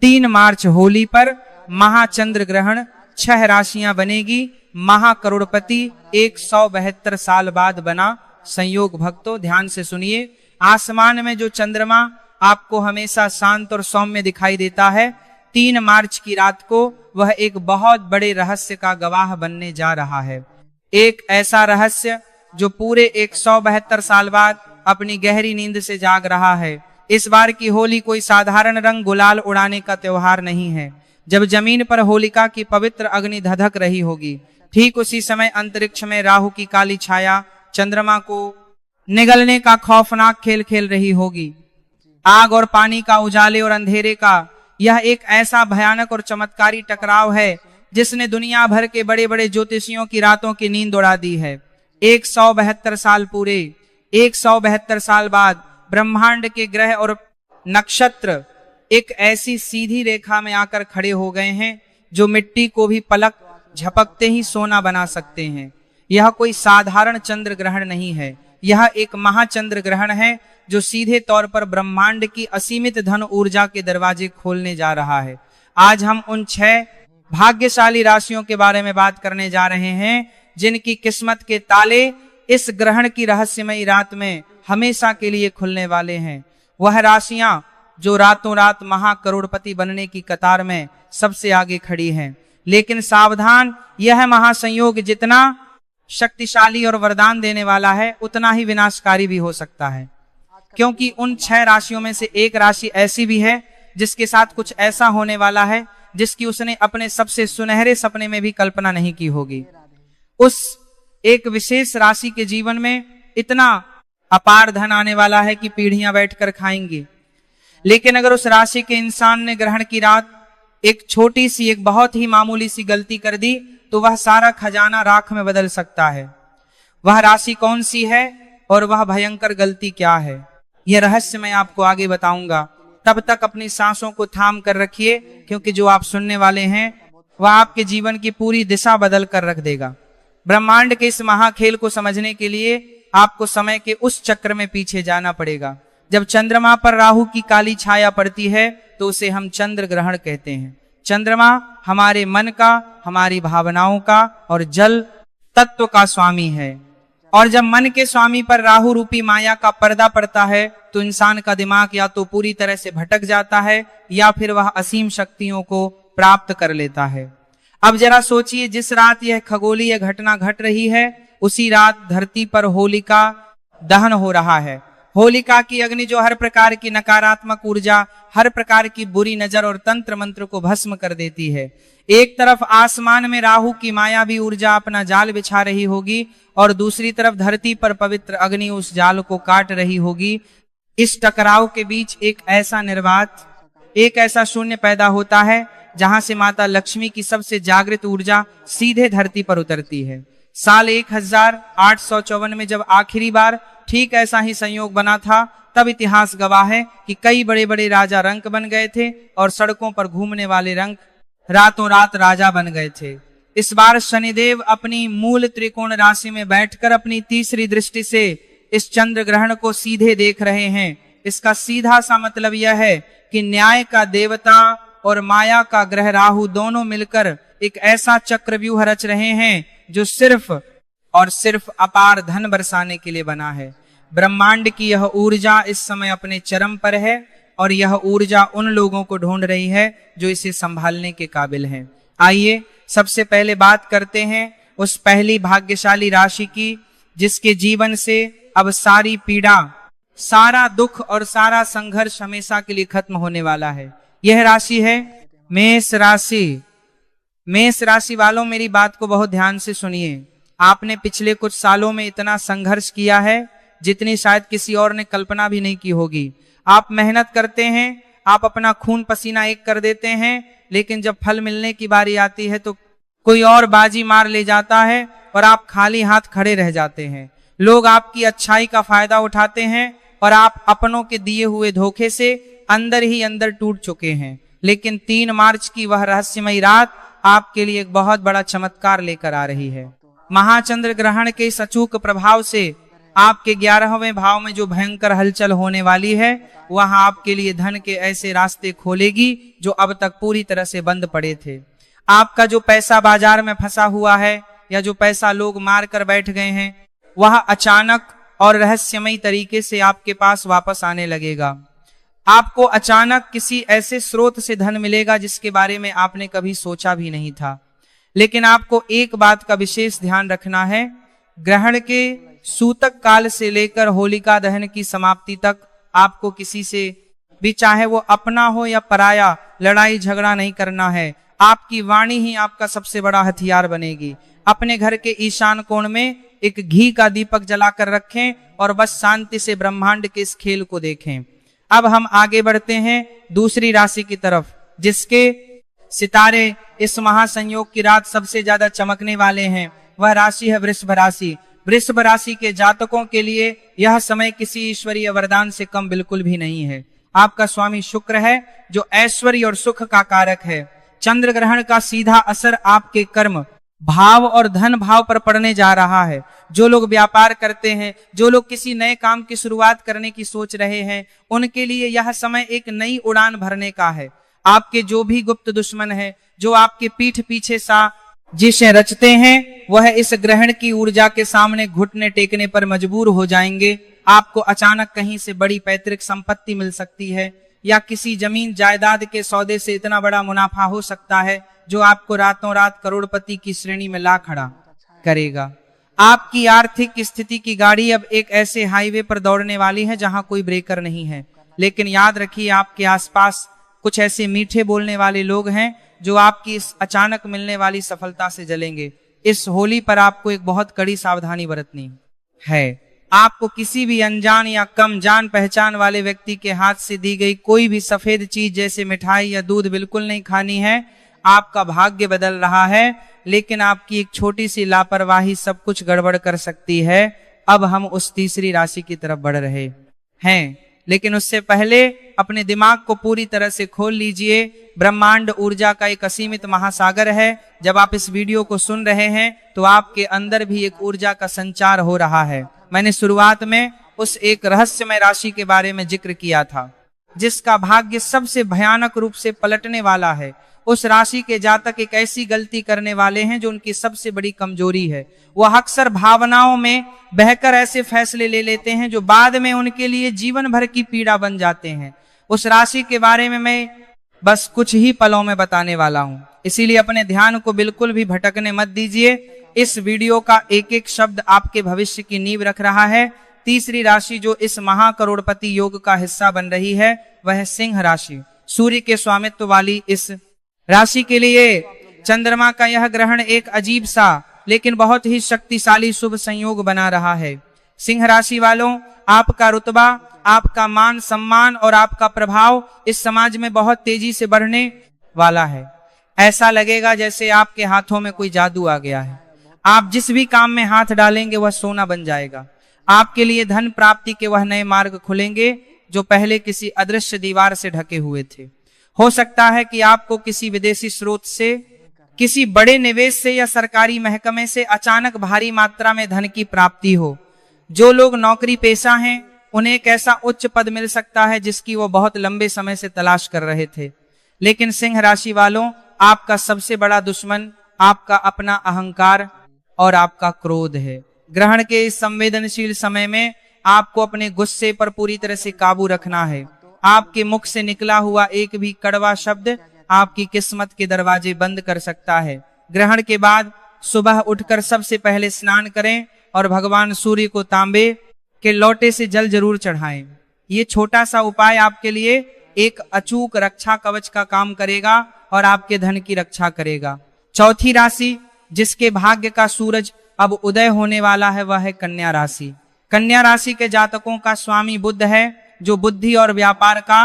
3 मार्च होली पर महाचंद्र ग्रहण, 6 राशियां बनेगी, महाकरोड़पति 172 साल बाद बना संयोग। भक्तों ध्यान से सुनिए, आसमान में जो चंद्रमा आपको हमेशा शांत और सौम्य दिखाई देता है, 3 मार्च की रात को वह एक बहुत बड़े रहस्य का गवाह बनने जा रहा है। एक ऐसा रहस्य जो पूरे 172 साल बाद अपनी गहरी नींद से जाग रहा है। इस बार की होली कोई साधारण रंग गुलाल उड़ाने का त्योहार नहीं है। जब जमीन पर होलिका की पवित्र अग्नि धधक रही होगी, ठीक उसी समय अंतरिक्ष में राहु की काली छाया चंद्रमा को निगलने का खौफनाक खेल खेल रही होगी। आग और पानी का, उजाले और अंधेरे का यह एक ऐसा भयानक और चमत्कारी टकराव है जिसने दुनिया भर के बड़े बड़े ज्योतिषियों की रातों की नींद उड़ा दी है। 172 साल पूरे, 172 साल बाद ब्रह्मांड के ग्रह और नक्षत्र एक ऐसी सीधी रेखा में आकर खड़े हो गए हैं जो मिट्टी को भी पलक झपकते ही सोना बना सकते हैं। यह कोई साधारण चंद्र ग्रहण नहीं है, यह एक महाचंद्र ग्रहण है जो सीधे तौर पर ब्रह्मांड की असीमित धन ऊर्जा के दरवाजे खोलने जा रहा है। आज हम उन 6 भाग्यशाली राशियों के बारे में बात करने जा रहे हैं जिनकी किस्मत के ताले इस ग्रहण की रहस्यमयी रात में हमेशा के लिए खुलने वाले हैं। वह राशियां जो रातों रात महाकरोड़पति बनने की कतार में सबसे आगे खड़ी हैं। लेकिन सावधान, यह महासंयोग जितना शक्तिशाली और वरदान देने वाला है, उतना ही विनाशकारी भी हो सकता है, क्योंकि उन 6 राशियों में से एक राशि ऐसी भी है जिसके साथ कुछ ऐसा होने वाला है जिसकी उसने अपने सबसे सुनहरे सपने में भी कल्पना नहीं की होगी। उस एक विशेष राशि के जीवन में इतना अपार धन आने वाला है कि पीढ़ियां बैठकर खाएंगी। लेकिन अगर उस राशि के इंसान ने ग्रहण की रात एक छोटी सी, एक बहुत ही मामूली सी गलती कर दी तो वह सारा खजाना राख में बदल सकता है। वह राशि कौन सी है और वह भयंकर गलती क्या है, यह रहस्य मैं आपको आगे बताऊंगा। तब तक अपनी सांसों को थाम कर रखिए, क्योंकि जो आप सुनने वाले हैं वह आपके जीवन की पूरी दिशा बदल कर रख देगा। ब्रह्मांड के इस महाखेल को समझने के लिए आपको समय के उस चक्र में पीछे जाना पड़ेगा। जब चंद्रमा पर राहु की काली छाया पड़ती है तो उसे हम चंद्र ग्रहण कहते हैं। चंद्रमा हमारे मन का, हमारी भावनाओं का और जल तत्व का स्वामी है, और जब मन के स्वामी पर राहु रूपी माया का पर्दा पड़ता है तो इंसान का दिमाग या तो पूरी तरह से भटक जाता है या फिर वह असीम शक्तियों को प्राप्त कर लेता है। अब जरा सोचिए, जिस रात यह खगोलीय घटना घट रही है उसी रात धरती पर होलिका दहन हो रहा है। होलिका की अग्नि जो हर प्रकार की नकारात्मक ऊर्जा, हर प्रकार की बुरी नजर और तंत्र मंत्र को भस्म कर देती है। एक तरफ आसमान में राहु की मायावी ऊर्जा अपना जाल बिछा रही होगी और दूसरी तरफ धरती पर पवित्र अग्नि उस जाल को काट रही होगी। इस टकराव के बीच एक ऐसा निर्वात, एक ऐसा शून्य पैदा होता है जहां से माता लक्ष्मी की सबसे जागृत ऊर्जा सीधे धरती पर उतरती है। साल 1854 में जब आखिरी बार ठीक ऐसा ही संयोग बना था, तब इतिहास गवाह है कि कई बड़े बड़े राजा रंक बन गए थे और सड़कों पर घूमने वाले रंक रातों रात राजा बन गए थे। इस बार शनिदेव अपनी मूल त्रिकोण राशि में बैठकर अपनी तीसरी दृष्टि से इस चंद्र ग्रहण को सीधे देख रहे हैं। इसका सीधा सा मतलब यह है कि न्याय का देवता और माया का ग्रह राहु दोनों मिलकर एक ऐसा चक्रव्यूह रच रहे हैं जो सिर्फ और सिर्फ अपार धन बरसाने के लिए बना है। ब्रह्मांड की यह ऊर्जा इस समय अपने चरम पर है और यह ऊर्जा उन लोगों को ढूंढ रही है जो इसे संभालने के काबिल हैं। आइए सबसे पहले बात करते हैं उस पहली भाग्यशाली राशि की जिसके जीवन से अब सारी पीड़ा, सारा दुख और सारा संघर्ष हमेशा के लिए खत्म होने वाला है। यह राशि है मेष राशि। मेष राशि वालों, मेरी बात को बहुत ध्यान से सुनिए। आपने पिछले कुछ सालों में इतना संघर्ष किया है जितनी शायद किसी और ने कल्पना भी नहीं की होगी। आप मेहनत करते हैं, आप अपना खून पसीना एक कर देते हैं, लेकिन जब फल मिलने की बारी आती है तो कोई और बाजी मार ले जाता है और आप खाली हाथ खड़े रह जाते हैं। लोग आपकी अच्छाई का फायदा उठाते हैं और आप अपनों के दिए हुए धोखे से अंदर ही अंदर टूट चुके हैं। लेकिन 3 मार्च की वह रहस्यमयी रात आपके लिए एक बहुत बड़ा चमत्कार लेकर आ रही है। महाचंद्र ग्रहण के इस अचूक प्रभाव से आपके 11वें भाव में जो भयंकर हलचल होने वाली है, वहां आपके लिए धन के ऐसे रास्ते खोलेगी जो अब तक पूरी तरह से बंद पड़े थे। आपका जो पैसा बाजार में फंसा हुआ है या जो पैसा लोग मार कर बैठ गए हैं, वह अचानक और रहस्यमयी तरीके से आपके पास वापस आने लगेगा। आपको अचानक किसी ऐसे स्रोत से धन मिलेगा जिसके बारे में आपने कभी सोचा भी नहीं था। लेकिन आपको एक बात का विशेष ध्यान रखना है, ग्रहण के सूतक काल से लेकर होलिका दहन की समाप्ति तक आपको किसी से भी, चाहे वो अपना हो या पराया, लड़ाई झगड़ा नहीं करना है। आपकी वाणी ही आपका सबसे बड़ा हथियार बनेगी। अपने घर के ईशान कोण में एक घी का दीपक जलाकर रखें और बस शांति से ब्रह्मांड के इस खेल को देखें। अब हम आगे बढ़ते हैं दूसरी राशि की तरफ, जिसके सितारे इस महासंयोग की रात सबसे ज्यादा चमकने वाले हैं। वह राशि है वृषभ राशि। वृषभ राशि के जातकों के लिए यह समय किसी ईश्वरीय वरदान से कम बिल्कुल भी नहीं है। आपका स्वामी शुक्र है जो ऐश्वर्य और सुख का कारक है। चंद्र ग्रहण का सीधा असर आपके कर्म भाव और धन भाव पर पड़ने जा रहा है। जो लोग व्यापार करते हैं, जो लोग किसी नए काम की शुरुआत करने की सोच रहे हैं, उनके लिए यह समय एक नई उड़ान भरने का है। आपके जो भी गुप्त दुश्मन है, जो आपके पीठ पीछे जिसे रचते हैं, वह इस ग्रहण की ऊर्जा के सामने घुटने टेकने पर मजबूर हो जाएंगे। आपको अचानक कहीं से बड़ी पैतृक संपत्ति मिल सकती है या किसी जमीन जायदाद के सौदे से इतना बड़ा मुनाफा हो सकता है जो आपको रातों रात करोड़पति की श्रेणी में ला खड़ा करेगा। आपकी आर्थिक स्थिति की गाड़ी अब एक ऐसे हाईवे पर दौड़ने वाली है जहां कोई ब्रेकर नहीं है। लेकिन याद रखिए, आपके आसपास कुछ ऐसे मीठे बोलने वाले लोग हैं जो आपकी इस अचानक मिलने वाली सफलता से जलेंगे। इस होली पर आपको एक बहुत कड़ी सावधानी बरतनी है। आपको किसी भी अनजान या कम जान पहचान वाले व्यक्ति के हाथ से दी गई कोई भी सफेद चीज जैसे मिठाई या दूध बिल्कुल नहीं खानी है। आपका भाग्य बदल रहा है, लेकिन आपकी एक छोटी सी लापरवाही सब कुछ गड़बड़ कर सकती है। अब हम उस तीसरी राशि की तरफ बढ़ रहे हैं, लेकिन उससे पहले अपने दिमाग को पूरी तरह से खोल लीजिए। ब्रह्मांड ऊर्जा का एक असीमित महासागर है। जब आप इस वीडियो को सुन रहे हैं तो आपके अंदर भी एक ऊर्जा का संचार हो रहा है। मैंने शुरुआत में उस एक रहस्यमय राशि के बारे में जिक्र किया था जिसका भाग्य सबसे भयानक रूप से पलटने वाला है। उस राशि के जातक एक ऐसी गलती करने वाले हैं जो उनकी सबसे बड़ी कमजोरी है। वह अक्सर भावनाओं में बहकर ऐसे फैसले ले लेते हैं जो बाद में उनके लिए जीवन भर की पीड़ा बन जाते हैं। उस राशि के बारे में मैं बस कुछ ही पलों में बताने वाला हूं, इसीलिए अपने ध्यान को बिल्कुल भी भटकने मत दीजिए। इस वीडियो का एक एक शब्द आपके भविष्य की नींव रख रहा है। तीसरी राशि जो इस महाकरोड़पति योग का हिस्सा बन रही है वह है सिंह राशि। सूर्य के स्वामित्व वाली इस राशि के लिए चंद्रमा का यह ग्रहण एक अजीब सा लेकिन बहुत ही शक्तिशाली शुभ संयोग बना रहा है। सिंह राशि वालों, आपका रुतबा, आपका मान सम्मान और आपका प्रभाव इस समाज में बहुत तेजी से बढ़ने वाला है। ऐसा लगेगा जैसे आपके हाथों में कोई जादू आ गया है। आप जिस भी काम में हाथ डालेंगे वह सोना बन जाएगा। आपके लिए धन प्राप्ति के वह नए मार्ग खुलेंगे जो पहले किसी अदृश्य दीवार से ढके हुए थे। हो सकता है कि आपको किसी विदेशी स्रोत से, किसी बड़े निवेश से या सरकारी महकमे से अचानक भारी मात्रा में धन की प्राप्ति हो। जो लोग नौकरी पेशा हैं उन्हें एक ऐसा उच्च पद मिल सकता है जिसकी वो बहुत लंबे समय से तलाश कर रहे थे। लेकिन सिंह राशि वालों, आपका सबसे बड़ा दुश्मन आपका अपना अहंकार और आपका क्रोध है। ग्रहण के इस संवेदनशील समय में आपको अपने गुस्से पर पूरी तरह से काबू रखना है। आपके मुख से निकला हुआ एक भी कड़वा शब्द आपकी किस्मत के दरवाजे बंद कर सकता है। ग्रहण के बाद सुबह उठकर सबसे पहले स्नान करें और भगवान सूर्य को तांबे के लोटे से जल जरूर चढ़ाएं। ये छोटा सा उपाय आपके लिए एक अचूक रक्षा कवच का काम करेगा और आपके धन की रक्षा करेगा। चौथी राशि जिसके भाग्य का सूरज अब उदय होने वाला है वह है कन्या राशि। कन्या राशि के जातकों का स्वामी बुध है जो बुद्धि और व्यापार का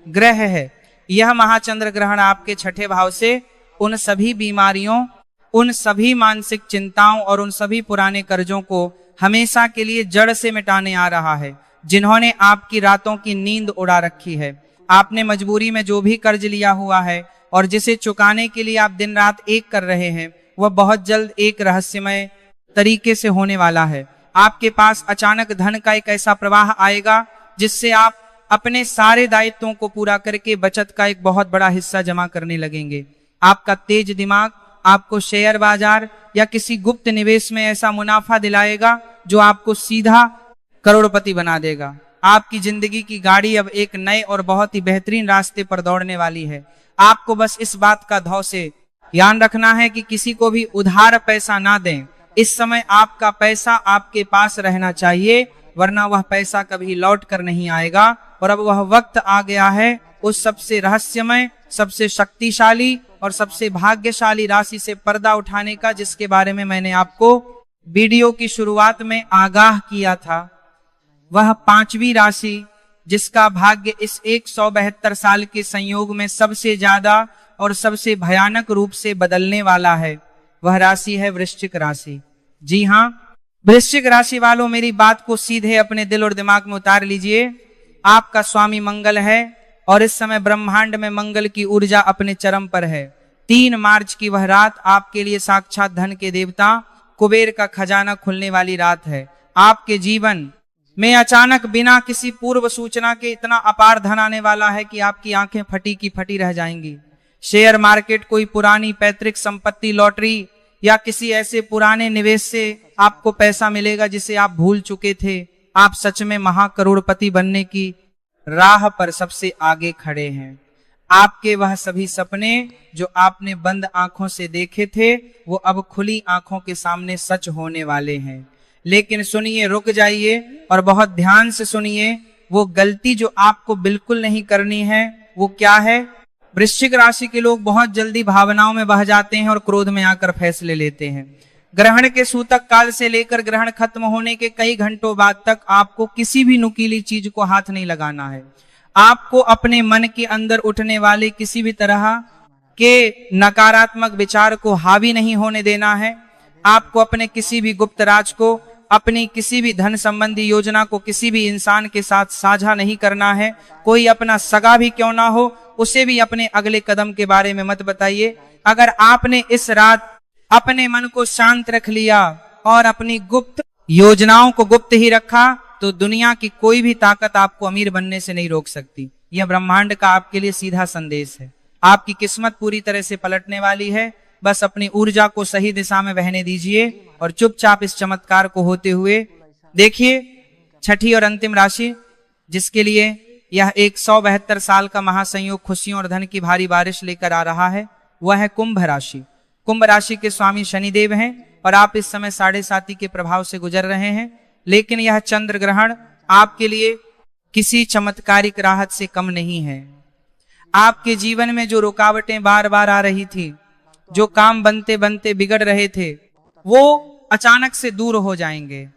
ग्रह है। यह महाचंद्र ग्रहण आपके छठे भाव से उन सभी बीमारियों, उन सभी मानसिक चिंताओं और उन सभी पुराने कर्जों को हमेशा के लिए जड़ से मिटाने आ रहा है जिन्होंने आपकी रातों की नींद उड़ा रखी है। आपने मजबूरी में जो भी कर्ज लिया हुआ है और जिसे चुकाने के लिए आप दिन रात एक कर रहे हैं वह बहुत जल्द एक रहस्यमय तरीके से होने वाला है। आपके पास अचानक धन का एक ऐसा प्रवाह आएगा जिससे आप अपने सारे दायित्वों को पूरा करके बचत का एक बहुत बड़ा हिस्सा जमा करने लगेंगे। आपका तेज दिमाग आपको शेयर बाजार या किसी गुप्त निवेश में ऐसा मुनाफा दिलाएगा जो आपको सीधा करोड़पति बना देगा। आपकी जिंदगी की गाड़ी अब एक नए और बहुत ही बेहतरीन रास्ते पर दौड़ने वाली है। आपको बस इस बात का धौ से ध्यान रखना है कि किसी को भी उधार पैसा ना दें। इस समय आपका पैसा आपके पास रहना चाहिए, वरना वह पैसा कभी लौट कर नहीं आएगा। और अब वह वक्त आ गया है उस सबसे रहस्यमय, सबसे शक्तिशाली और सबसे भाग्यशाली राशि से पर्दा उठाने का, जिसके बारे में मैंने आपको वीडियो की शुरुआत में आगाह किया था। वह पांचवी राशि जिसका भाग्य इस 172 साल के संयोग में सबसे ज्यादा और सबसे भयानक रूप से बदलने वाला है, वह राशि है वृश्चिक राशि। जी हाँ, वृश्चिक राशि वालों, मेरी बात को सीधे अपने दिल और दिमाग में उतार लीजिए। आपका स्वामी मंगल है और इस समय ब्रह्मांड में मंगल की ऊर्जा अपने चरम पर है। 3 मार्च की वह रात आपके लिए साक्षात धन के देवता कुबेर का खजाना खुलने वाली रात है। आपके जीवन में अचानक बिना किसी पूर्व सूचना के इतना अपार धन आने वाला है कि आपकी आंखें फटी की फटी रह जाएंगी। शेयर मार्केट, कोई पुरानी पैतृक संपत्ति, लॉटरी या किसी ऐसे पुराने निवेश से आपको पैसा मिलेगा जिसे आप भूल चुके थे। आप सच में महाकरोड़पति बनने की राह पर सबसे आगे खड़े हैं। आपके वह सभी सपने जो आपने बंद आंखों से देखे थे, वो अब खुली आंखों के सामने सच होने वाले हैं। लेकिन सुनिए, रुक जाइए और बहुत ध्यान से सुनिए। वो गलती जो आपको बिल्कुल नहीं करनी है वो क्या है? वृश्चिक राशि के लोग बहुत जल्दी भावनाओं में बह जाते हैं और क्रोध में आकर फैसले लेते हैं। ग्रहण के सूतक काल से लेकर ग्रहण खत्म होने के कई घंटों बाद तक आपको किसी भी नुकीली चीज को हाथ नहीं लगाना है। आपको अपने मन के अंदर उठने वाले किसी भी तरह के नकारात्मक विचार को हावी नहीं होने देना है। आपको अपने किसी भी गुप्त राज को, अपनी किसी भी धन संबंधी योजना को किसी भी इंसान के साथ साझा नहीं करना है। कोई अपना सगा भी क्यों ना हो, उसे भी अपने अगले कदम के बारे में मत बताइए। अगर आपने इस रात अपने मन को शांत रख लिया और अपनी गुप्त योजनाओं को गुप्त ही रखा, तो दुनिया की कोई भी ताकत आपको अमीर बनने से नहीं रोक सकती। यह ब्रह्मांड का आपके लिए सीधा संदेश है। आपकी किस्मत पूरी तरह से पलटने वाली है। बस अपनी ऊर्जा को सही दिशा में बहने दीजिए और चुपचाप इस चमत्कार को होते हुए देखिए। छठी और अंतिम राशि जिसके लिए यह 172 साल का महासंयोग खुशियों और धन की भारी बारिश लेकर आ रहा है, वह है कुंभ राशि। कुंभ राशि के स्वामी शनिदेव हैं और आप इस समय 7.5 के प्रभाव से गुजर रहे हैं। लेकिन यह चंद्र ग्रहण आपके लिए किसी चमत्कारिक राहत से कम नहीं है। आपके जीवन में जो रुकावटें बार बार आ रही थी, जो काम बनते बनते बिगड़ रहे थे, वो अचानक से दूर हो जाएंगे।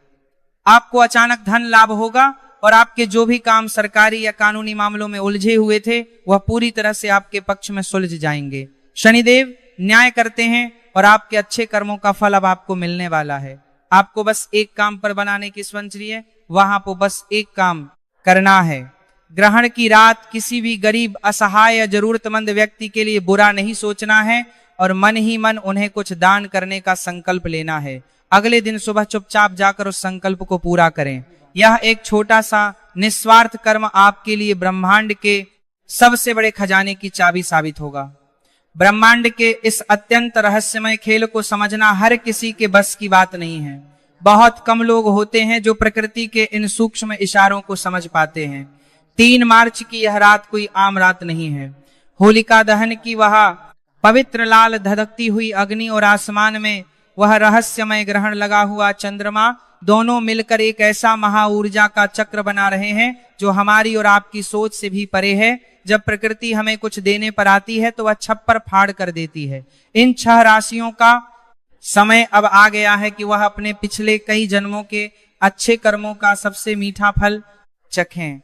आपको अचानक धन लाभ होगा और आपके जो भी काम सरकारी या कानूनी मामलों में उलझे हुए थे, वह पूरी तरह से आपके पक्ष में सुलझ जाएंगे। शनिदेव न्याय करते हैं और आपके अच्छे कर्मों का फल अब आपको मिलने वाला है। आपको बस एक काम पर बनाने की स्वंचरी है, वहां पर बस एक काम करना है। ग्रहण की रात किसी भी गरीब, असहाय या जरूरतमंद व्यक्ति के लिए बुरा नहीं सोचना है और मन ही मन उन्हें कुछ दान करने का संकल्प लेना है। अगले दिन सुबह चुपचाप जाकर उस संकल्प को पूरा करें। यह एक छोटा सा निस्वार्थ कर्म आपके लिए ब्रह्मांड के सबसे बड़े खजाने की चाबी साबित होगा। ब्रह्मांड के इस अत्यंत रहस्यमय खेल को समझना हर किसी के बस की बात नहीं है। बहुत कम लोग होते हैं जो प्रकृति के इन सूक्ष्म इशारों को समझ पाते हैं। 3 मार्च की यह रात कोई आम रात नहीं है। होलिका दहन की वह पवित्र लाल धधकती हुई अग्नि और आसमान में वह रहस्यमय ग्रहण लगा हुआ चंद्रमा, दोनों मिलकर एक ऐसा महा ऊर्जा का चक्र बना रहे हैं जो हमारी और आपकी सोच से भी परे है। जब प्रकृति हमें कुछ देने पर आती है तो वह छप्पर फाड़ कर देती है। इन 6 राशियों का समय अब आ गया है कि वह अपने पिछले कई जन्मों के अच्छे कर्मों का सबसे मीठा फल चखें।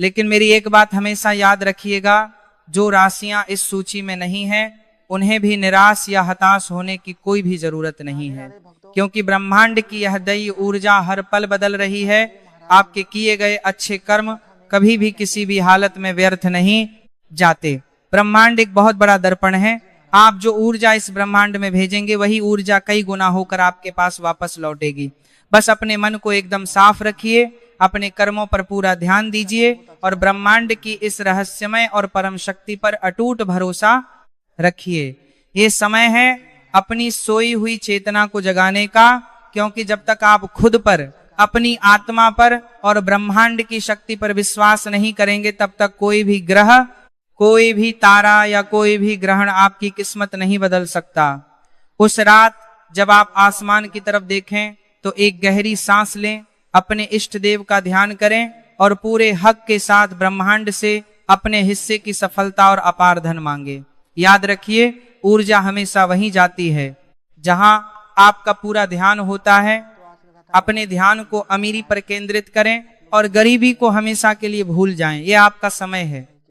लेकिन मेरी एक बात हमेशा याद रखिएगा, जो राशियां इस सूची में नहीं है उन्हें भी निराश या हताश होने की कोई भी जरूरत नहीं है, क्योंकि ब्रह्मांड की यह दैवीय ऊर्जा हर पल बदल रही है। आपके किए गए अच्छे कर्म कभी भी किसी भी हालत में व्यर्थ नहीं जाते। ब्रह्मांड एक बहुत बड़ा दर्पण है आप जो ऊर्जा इस ब्रह्मांड में भेजेंगे वही ऊर्जा कई गुना होकर आपके पास वापस लौटेगी। बस अपने मन को एकदम साफ रखिए, अपने कर्मों पर पूरा ध्यान दीजिए और ब्रह्मांड की इस रहस्यमय और परम शक्ति पर अटूट भरोसा रखिए। ये समय है अपनी सोई हुई चेतना को जगाने का, क्योंकि जब तक आप खुद पर, अपनी आत्मा पर और ब्रह्मांड की शक्ति पर विश्वास नहीं करेंगे तब तक कोई भी ग्रह, कोई भी तारा या कोई भी ग्रहण आपकी किस्मत नहीं बदल सकता। उस रात जब आप आसमान की तरफ देखें तो एक गहरी सांस लें, अपने इष्ट देव का ध्यान करें और पूरे हक के साथ ब्रह्मांड से अपने हिस्से की सफलता और अपार धन मांगे। याद रखिए, ऊर्जा हमेशा वहीं जाती है जहां आपका पूरा ध्यान होता है। अपने ध्यान को अमीरी पर केंद्रित करें और गरीबी को हमेशा के लिए भूल जाएं। ये आपका समय है।